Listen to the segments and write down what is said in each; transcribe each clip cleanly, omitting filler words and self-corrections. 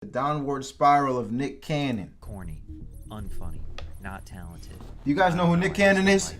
The downward spiral of Nick Cannon. Corny, unfunny, not talented. You guys know who Nick Cannon is?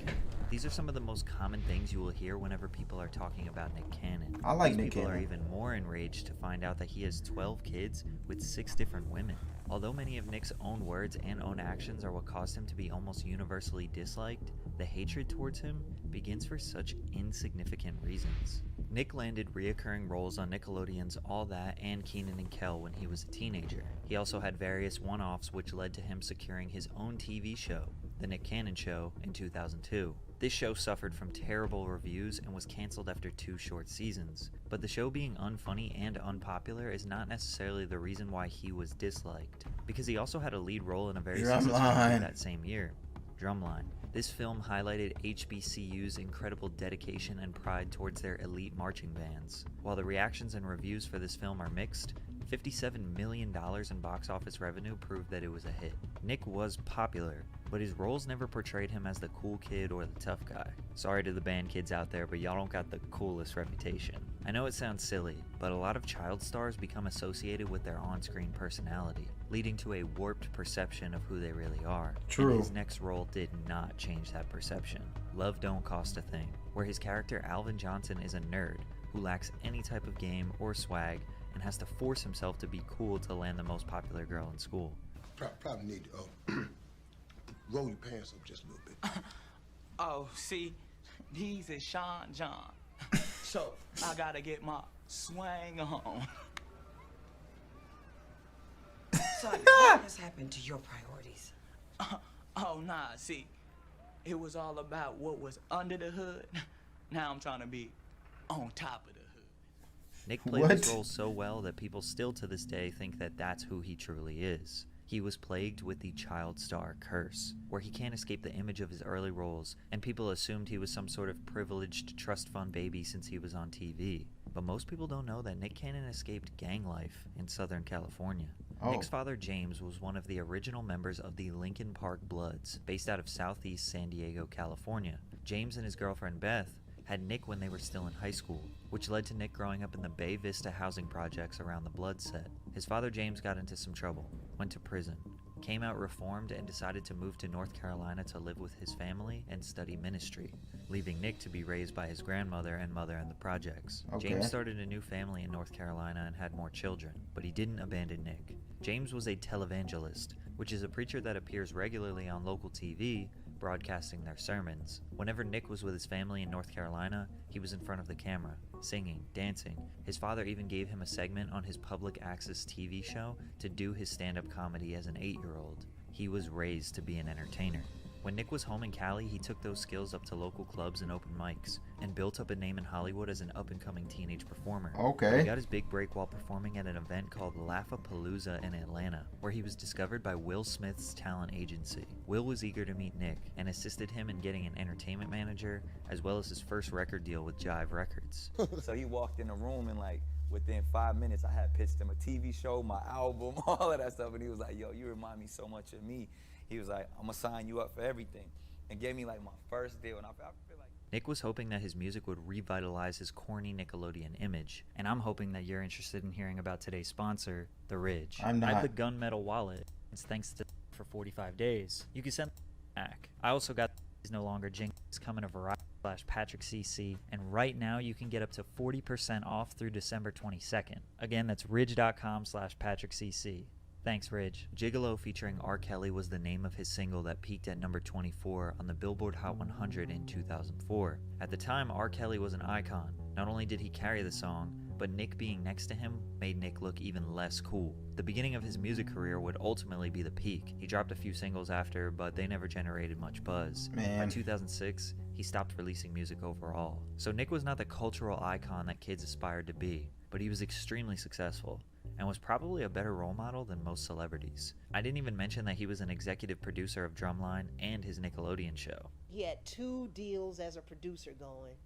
These are some of the most common things you will hear whenever people are talking about Nick Cannon. I like These Nick people Cannon. are even more enraged to find out that he has 12 kids with 6 different women. Although many of Nick's own words and own actions are what caused him to be almost universally disliked, the hatred towards him begins for such insignificant reasons. Nick landed reoccurring roles on Nickelodeon's All That and Kenan and Kel when he was a teenager. He also had various one-offs which led to him securing his own TV show, The Nick Cannon Show, in 2002. This show suffered from terrible reviews and was cancelled after 2 short seasons. But the show being unfunny and unpopular is not necessarily the reason why he was disliked, because he also had a lead role in a very successful movie that same year, Drumline. This film highlighted HBCU's incredible dedication and pride towards their elite marching bands. While the reactions and reviews for this film are mixed, $57 million in box office revenue proved that it was a hit. Nick was popular, but his roles never portrayed him as the cool kid or the tough guy. Sorry to the band kids out there, but y'all don't got the coolest reputation. I know it sounds silly, but a lot of child stars become associated with their on-screen personality, leading to a warped perception of who they really are. True. And his next role did not change that perception. Love Don't Cost a Thing, where his character Alvin Johnson is a nerd who lacks any type of game or swag and has to force himself to be cool to land the most popular girl in school. Probably need to roll your pants up just a little bit. Oh, see, these is Sean John. So I gotta get my swang on. Son, what has happened to your priorities? Oh, nah, see, it was all about what was under the hood. Now I'm trying to be on top of the hood. Nick played his role so well that people still to this day think that that's who he truly is. He was plagued with the child star curse, where he can't escape the image of his early roles, and people assumed he was some sort of privileged trust fund baby since he was on TV. But most people don't know that Nick Cannon escaped gang life in Southern California. Nick's father, James, was one of the original members of the Lincoln Park Bloods, based out of southeast San Diego, California. James and his girlfriend, Beth, had Nick when they were still in high school, which led to Nick growing up in the Bay Vista housing projects around the Blood set. His father, James, got into some trouble, went to prison, came out reformed, and decided to move to North Carolina to live with his family and study ministry, leaving Nick to be raised by his grandmother and mother in the projects. James started a new family in North Carolina and had more children, but he didn't abandon Nick. James was a televangelist, which is a preacher that appears regularly on local TV, broadcasting their sermons. Whenever Nick was with his family in North Carolina, he was in front of the camera, singing, dancing. His father even gave him a segment on his public access TV show to do his stand-up comedy as an 8-year-old. He was raised to be an entertainer. When Nick was home in Cali, he took those skills up to local clubs and open mics, and built up a name in Hollywood as an up-and-coming teenage performer. He got his big break while performing at an event called Laugh-A-Palooza in Atlanta, where he was discovered by Will Smith's talent agency. Will was eager to meet Nick, and assisted him in getting an entertainment manager, as well as his first record deal with Jive Records. So he walked in the room and within 5 minutes, I had pitched him a TV show, my album, all of that stuff, and he was like, yo, you remind me so much of me. He was like, I'm gonna sign you up for everything, and gave me my first deal, and I feel like... Nick was hoping that his music would revitalize his corny Nickelodeon image, and I'm hoping that you're interested in hearing about today's sponsor, The Ridge. I'm not. I have the gunmetal wallet. It's thanks to for 45 days. You can send back. I also got is no longer Jinx coming to Variety/PatrickCC, and right now you can get up to 40% off through December 22nd. Again, that's ridge.com/PatrickCC. Thanks, Ridge. Gigolo featuring R. Kelly was the name of his single that peaked at number 24 on the Billboard Hot 100 in 2004. At the time, R. Kelly was an icon. Not only did he carry the song, but Nick being next to him made Nick look even less cool. The beginning of his music career would ultimately be the peak. He dropped a few singles after, but they never generated much buzz. By 2006, he stopped releasing music overall. So Nick was not the cultural icon that kids aspired to be, but he was extremely successful, and was probably a better role model than most celebrities. I didn't even mention that he was an executive producer of Drumline and his Nickelodeon show. He had 2 deals as a producer going.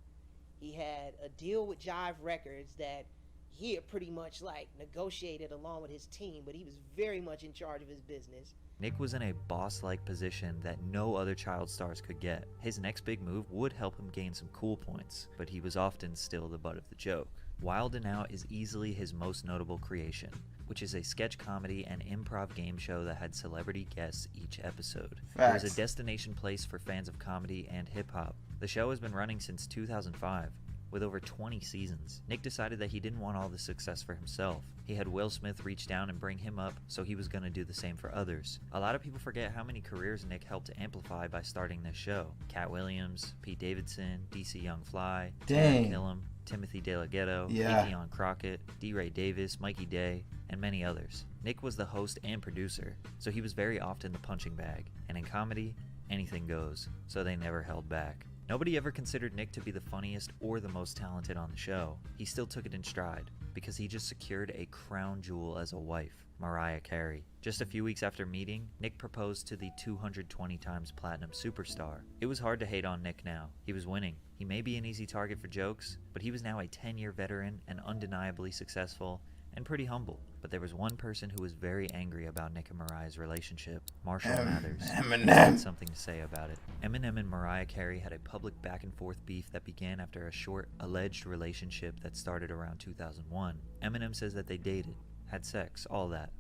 He had a deal with Jive Records that he had pretty much negotiated along with his team, but he was very much in charge of his business. Nick was in a boss-like position that no other child stars could get. His next big move would help him gain some cool points, but he was often still the butt of the joke. Wild and Out is easily his most notable creation, which is a sketch comedy and improv game show that had celebrity guests each episode. It was a destination place for fans of comedy and hip-hop. The show has been running since 2005, with over 20 seasons. Nick decided that he didn't want all the success for himself. He had Will Smith reach down and bring him up, so he was going to do the same for others. A lot of people forget how many careers Nick helped to amplify by starting this show. Cat Williams, Pete Davidson, DC Young Fly, Taylor Killam, Timothy De La Ghetto, Keon Crockett, D. Ray Davis, Mikey Day, and many others. Nick was the host and producer, so he was very often the punching bag. And in comedy, anything goes, so they never held back. Nobody ever considered Nick to be the funniest or the most talented on the show. He still took it in stride, because he just secured a crown jewel as a wife, Mariah Carey. Just a few weeks after meeting, Nick proposed to the 220 times platinum superstar. It was hard to hate on Nick now. He was winning. He may be an easy target for jokes, but he was now a 10-year veteran and undeniably successful and pretty humble. But there was one person who was very angry about Nick and Mariah's relationship, Marshall Mathers. Eminem. He had something to say about it. Eminem and Mariah Carey had a public back-and-forth beef that began after a short, alleged relationship that started around 2001. Eminem says that they dated, had sex, all that.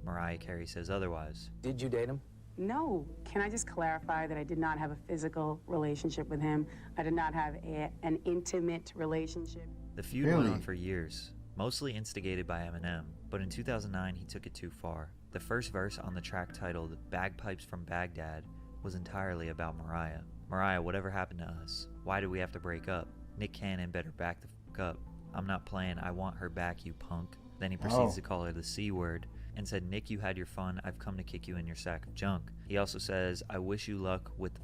Mariah Carey says otherwise. Did you date him? No. Can I just clarify that I did not have a physical relationship with him? I did not have an intimate relationship. The feud went on for years, mostly instigated by Eminem, but in 2009 he took it too far. The first verse on the track titled Bagpipes from Baghdad was entirely about Mariah. Mariah, whatever happened to us? Why did we have to break up? Nick Cannon better back the fuck up. I'm not playing, I want her back, you punk. Then he proceeds to call her the C word and said, Nick, you had your fun, I've come to kick you in your sack of junk. He also says, I wish you luck with the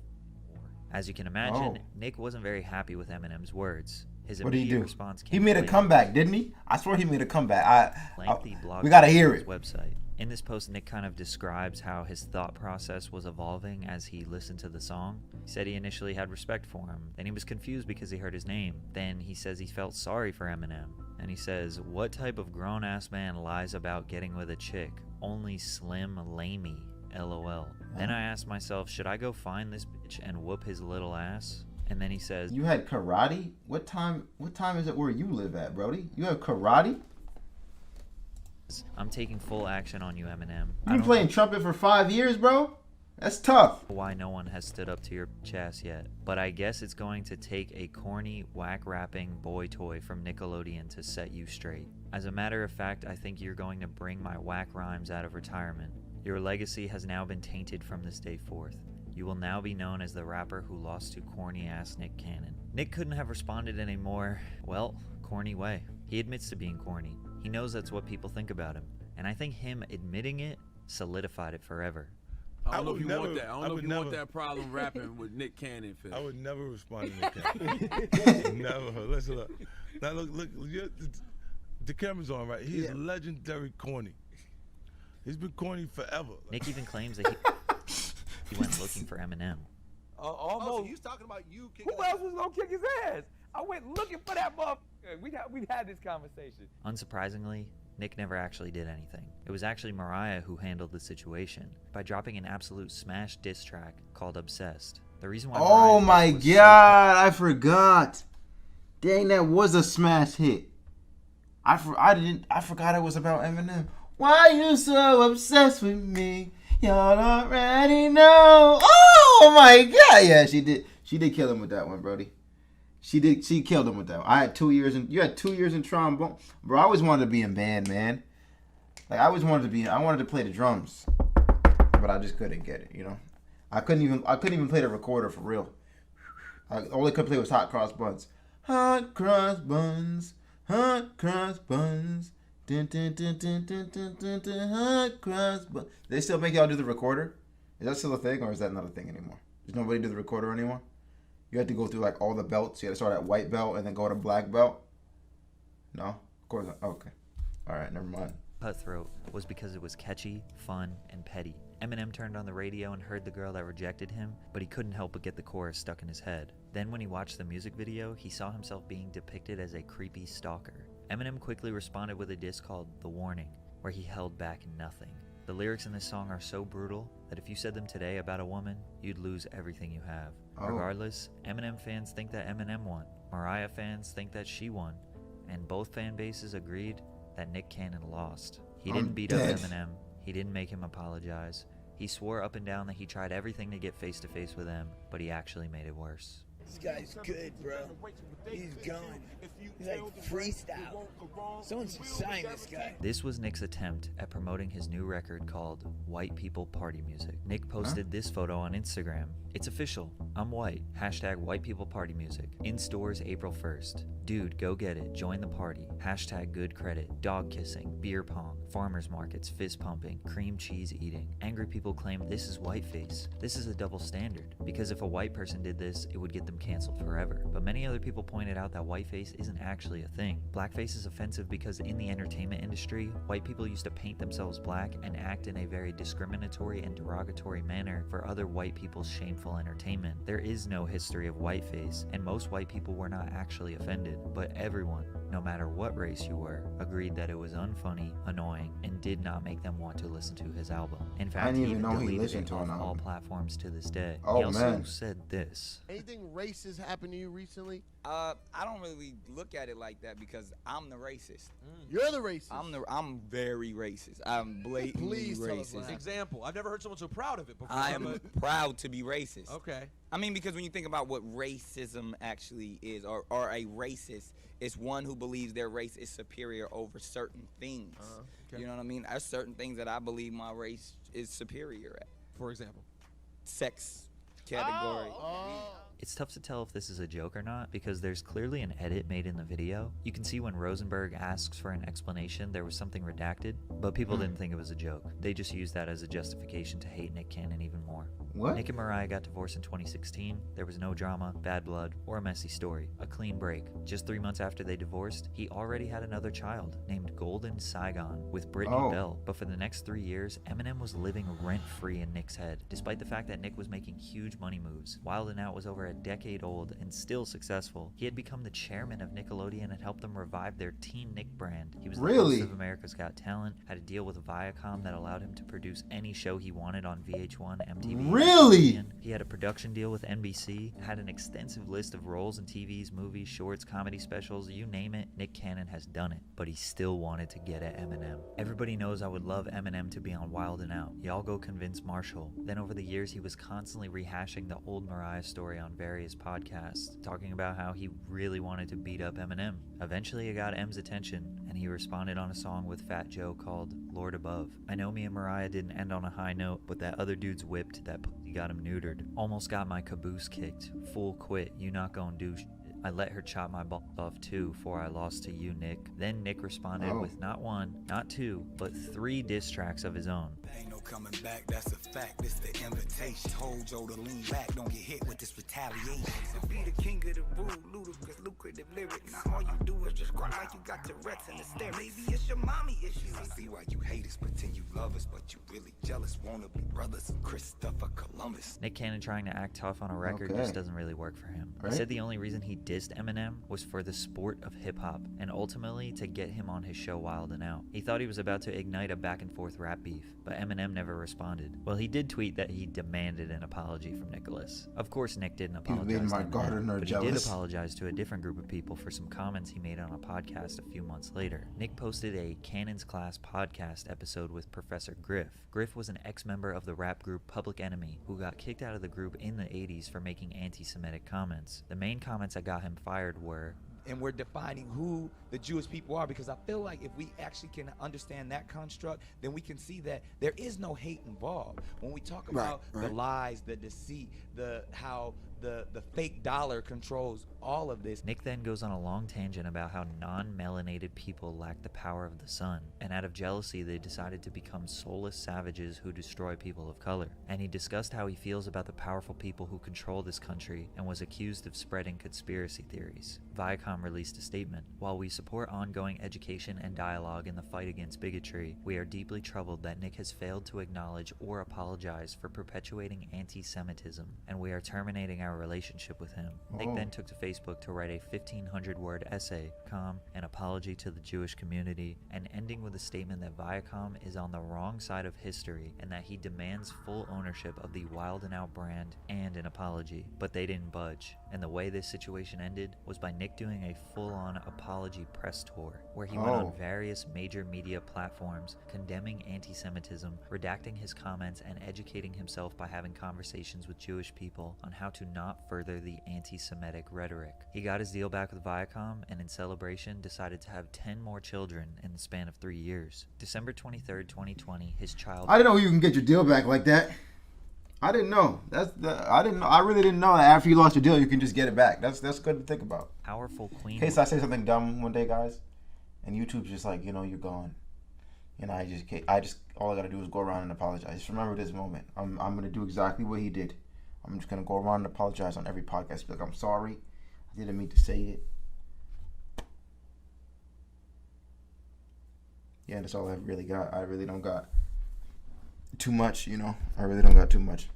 war. As you can imagine, Nick wasn't very happy with Eminem's words. His immediate response came He made a comeback, didn't he? I swear he made a comeback. We gotta hear it. Website. In this post, Nick kind of describes how his thought process was evolving as he listened to the song. He said he initially had respect for him, then he was confused because he heard his name. Then he says he felt sorry for Eminem. And he says, what type of grown-ass man lies about getting with a chick? Only Slim Lamey, LOL. Then I asked myself, should I go find this bitch and whoop his little ass? And then he says, you had karate? What time is it where you live at, Brody? You have karate? I'm taking full action on you, Eminem. You've been playing trumpet for 5 years, bro? That's tough. Why no one has stood up to your chest yet. But I guess it's going to take a corny, whack-rapping boy toy from Nickelodeon to set you straight. As a matter of fact, I think you're going to bring my whack rhymes out of retirement. Your legacy has now been tainted from this day forth. You will now be known as the rapper who lost to corny-ass Nick Cannon. Nick couldn't have responded in a more, well, corny way. He admits to being corny. He knows that's what people think about him. And I think him admitting it solidified it forever. I don't know if you want that. I don't know if you want that problem rapping with Nick Cannon, Phil. I would never respond to Nick Cannon. Never. Listen, look. Now look. The camera's on, right? He's legendary corny. He's been corny forever. Nick even claims that he went looking for Eminem. Almost. So he's talking about you kicking. Who else was gonna kick his ass? I went looking for that motherfucker. We had this conversation. Unsurprisingly, Nick never actually did anything. It was actually Mariah who handled the situation by dropping an absolute smash diss track called Obsessed. The reason why oh my god, I forgot. Dang, that was a smash hit. I forgot it was about Eminem. Why you so obsessed with me? Y'all already know. Oh my god, yeah, she did kill him with that one, Brody. She killed him with that one. You had 2 years in trombone. Bro, I always wanted to be in band, man. Like I wanted to play the drums. But I just couldn't get it, you know. I couldn't even play the recorder for real. All I could play was Hot Cross Buns. Hot Cross Buns. Hot Cross Buns. Dun, dun, dun, dun, dun, dun, dun, dun, Hot Cross Buns. They still make y'all do the recorder? Is that still a thing or is that not a thing anymore? Does nobody do the recorder anymore? You had to go through like all the belts. You had to start at white belt and then go to black belt? No? Of course not. Okay. Alright, never mind. Cutthroat was because it was catchy, fun, and petty. Eminem turned on the radio and heard the girl that rejected him, but he couldn't help but get the chorus stuck in his head. Then when he watched the music video, he saw himself being depicted as a creepy stalker. Eminem quickly responded with a diss called The Warning, where he held back nothing. The lyrics in this song are so brutal that if you said them today about a woman, you'd lose everything you have. Regardless, Eminem fans think that Eminem won. Mariah fans think that she won. and both fan bases agreed that Nick Cannon lost. He I'm didn't beat dead. up Eminem. He didn't make him apologize. He swore up and down that he tried everything to get face to face with him, but he actually made it worse. This guy's good, bro. He's going. He's like freestyle. Someone should sign this guy. This was Nick's attempt at promoting his new record called White People Party Music. Nick posted this photo on Instagram. It's official. I'm white. Hashtag White People Party Music. In stores April 1st. Dude, go get it. Join the party. Hashtag good credit. Dog kissing. Beer pong. Farmers markets. Fist pumping. Cream cheese eating. Angry people claim this is whiteface. This is a double standard. Because if a white person did this, it would get them canceled forever. But many other people pointed out that whiteface isn't actually a thing. Blackface is offensive because in the entertainment industry, white people used to paint themselves black and act in a very discriminatory and derogatory manner for other white people's shameful entertainment. There is no history of whiteface, and most white people were not actually offended, but everyone, no matter what race you were, agreed that it was unfunny, annoying, and did not make them want to listen to his album. In fact, didn't he even even know he deleted listened it to off an all album. platforms to this day. Oh, He also man. said this. Anything racist happened to you recently? I don't really look at it like that because I'm the racist. You're the racist. I'm very racist. I'm blatantly Please tell us racist. why. Example. I've never heard someone so proud of it before. I am proud to be racist. Okay. I mean, because when you think about what racism actually is, or a racist, is one who believes their race is superior over certain things. Okay. You know what I mean? There's certain things that I believe my race is superior at. For example? Sex category. It's tough to tell if this is a joke or not because there's clearly an edit made in the video. You can see when Rosenberg asks for an explanation, there was something redacted, but people didn't think it was a joke. They just used that as a justification to hate Nick Cannon even more. What? Nick and Mariah got divorced in 2016. There was no drama, bad blood, or a messy story. A clean break. Just 3 months after they divorced, he already had another child named Golden Saigon with Brittany Bell. But for the next 3 years, Eminem was living rent-free in Nick's head, despite the fact that Nick was making huge money moves. Wild 'N Out was over a decade old and still successful. He had become the chairman of Nickelodeon and helped them revive their Teen Nick brand. He was the host of America's Got Talent, had a deal with Viacom that allowed him to produce any show he wanted on VH1, MTV. Really? He had a production deal with NBC, had an extensive list of roles in TVs, movies, shorts, comedy specials, you name it, Nick Cannon has done it. But he still wanted to get at Eminem. Everybody knows I would love Eminem to be on Wild 'N Out. Y'all go convince Marshall. Then over the years, he was constantly rehashing the old Mariah story on various podcasts, talking about how he really wanted to beat up Eminem. Eventually, it got M's attention, and he responded on a song with Fat Joe called Lord Above. I know me and Mariah didn't end on a high note, but that other dude's whipped, that pussy got him neutered. Almost got my caboose kicked. Full quit, you not gonna do shit. I let her chop my balls off too before I lost to you, Nick. Then Nick responded with not one, not two, but 3 diss tracks of his own. Ain't no coming back, that's a fact, this the invitation. Told Joe to lean back, don't get hit with this retaliation. To be the king of the rude, ludicrous, lucrative lyric. Now all you do is just cry like you got Tourette's and hysterics. Maybe it's your mommy issue. I see why you hate us, pretend you love us, but you really jealous. Wanna be brothers, Christopher Columbus. Nick Cannon trying to act tough on a record just doesn't really work for him. Right? He said the only reason he dissed Eminem was for the sport of hip-hop, and ultimately to get him on his show Wild 'N Out. He thought he was about to ignite a back-and-forth rap beef, but Eminem never responded. Well, he did tweet that he demanded an apology from Nicholas. Of course, Nick didn't apologize made my to Eminem, gardener but jealous. he did apologize to a different group of people for some comments he made on a podcast a few months later. Nick posted a Cannon's Class podcast episode with Professor Griff. Griff was an ex-member of the rap group Public Enemy, who got kicked out of the group in the 80s for making anti-Semitic comments. The main comments that got him fired were, And we're defining who the Jewish people are, because I feel like if we actually can understand that construct, then we can see that there is no hate involved. When we talk about the lies, the deceit, how the fake dollar controls all of this. Nick then goes on a long tangent about how non-melanated people lack the power of the sun, and out of jealousy they decided to become soulless savages who destroy people of color. And he discussed how he feels about the powerful people who control this country and was accused of spreading conspiracy theories. Viacom released a statement. While we support ongoing education and dialogue in the fight against bigotry, we are deeply troubled that Nick has failed to acknowledge or apologize for perpetuating anti-Semitism, and we are terminating our relationship with him. Nick then took to Facebook to write a 1,500-word essay, an apology to the Jewish community, and ending with a statement that Viacom is on the wrong side of history and that he demands full ownership of the Wild 'N Out brand and an apology. But they didn't budge, and the way this situation ended was by Nick doing a full-on apology press tour, where he went on various major media platforms condemning anti-Semitism, redacting his comments, and educating himself by having conversations with Jewish people on how to not further the anti-Semitic rhetoric. He got his deal back with Viacom, and in celebration decided to have 10 more children in the span of 3 years. December 23rd, 2020, his child... I didn't know you can get your deal back like that. I didn't know. I didn't know. I really didn't know that after you lost your deal, you can just get it back. That's good to think about. Powerful queen. In case I say something dumb one day, guys, and YouTube's just like, you're gone. I just all I gotta do is go around and apologize. Just remember this moment. I'm gonna do exactly what he did. I'm just gonna go around and apologize on every podcast. Be like, I'm sorry. I didn't mean to say it. Yeah, that's all I really got. I really don't got too much, I really don't got too much.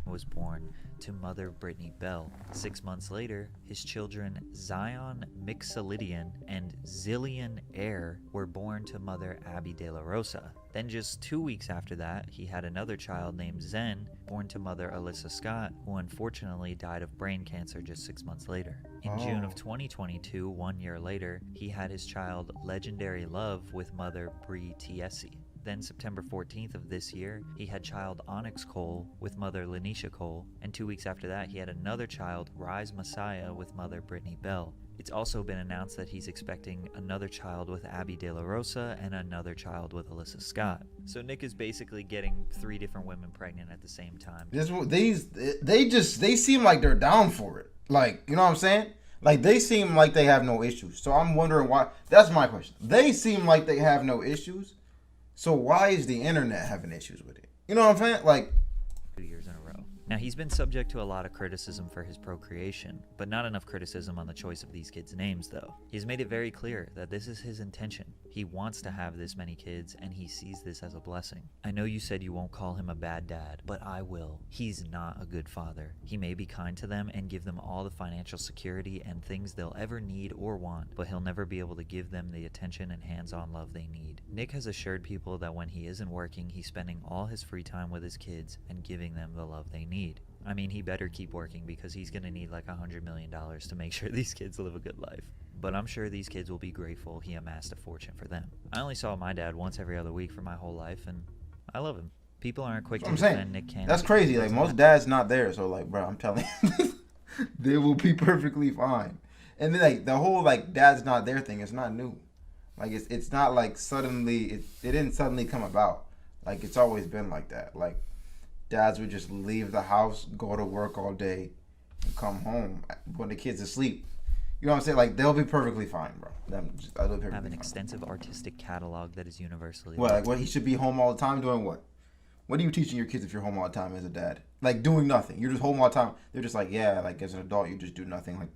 Was born to mother Brittany Bell. 6 months later, his children Zion Mixolydian and Zillion Air were born to mother Abby De La Rosa. Then just 2 weeks after that, he had another child named Zen, born to mother Alyssa Scott, who unfortunately died of brain cancer just 6 months later. In June of 2022, 1 year later, he had his child Legendary Love with mother Bree Tiesi. Then September 14th of this year, he had child Onyx Cole with mother Lanisha Cole, and 2 weeks after that, he had another child, Rise Messiah, with mother Brittany Bell. It's also been announced that he's expecting another child with Abby De La Rosa and another child with Alyssa Scott. So Nick is basically getting 3 different women pregnant at the same time. They seem like they're down for it. Like, you know what I'm saying? Like, they seem like they have no issues. So I'm wondering why. That's my question. They seem like they have no issues. So why is the internet having issues with it? You know what I'm saying? Like, 2 years in a row. Now, he's been subject to a lot of criticism for his procreation, but not enough criticism on the choice of these kids' names, though. He's made it very clear that this is his intention. He wants to have this many kids, and he sees this as a blessing. I know you said you won't call him a bad dad, but I will. He's not a good father. He may be kind to them and give them all the financial security and things they'll ever need or want, but he'll never be able to give them the attention and hands-on love they need. Nick has assured people that when he isn't working, he's spending all his free time with his kids and giving them the love they need. I mean, he better keep working because he's gonna need like $100 million to make sure these kids live a good life. But I'm sure these kids will be grateful he amassed a fortune for them. I only saw my dad once every other week for my whole life, and I love him. People aren't quick to defend Nick Cannon. That's crazy. Like, most dads not there, so like, bro, I'm telling you, they will be perfectly fine. And then like the whole like dad's not there thing is not new. Like it's not like suddenly it didn't suddenly come about. Like, it's always been like that. Like, dads would just leave the house, go to work all day, and come home when the kid's asleep. You know what I'm saying? Like, they'll be perfectly fine, bro. Have an extensive artistic catalog that is universally what? Like, what? He should be home all the time doing what? What are you teaching your kids if you're home all the time as a dad? Like, doing nothing. You're just home all the time. They're just like, yeah, like, as an adult, you just do nothing.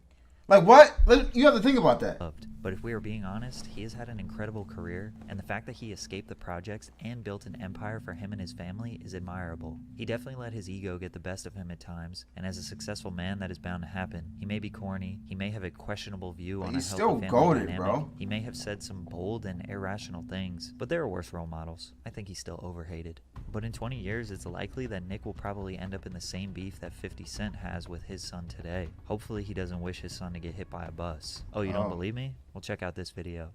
Like what? You have to think about that. But if we are being honest, he has had an incredible career, and the fact that he escaped the projects and built an empire for him and his family is admirable. He definitely let his ego get the best of him at times, and as a successful man, that is bound to happen. He may be corny, he may have a questionable view on a healthy family dynamic, bro. He may have said some bold and irrational things, but there are worse role models. I think he's still overhated. But in 20 years, it's likely that Nick will probably end up in the same beef that 50 Cent has with his son today. Hopefully he doesn't wish his son to get hit by a bus. Oh, you don't believe me? Well, check out this video.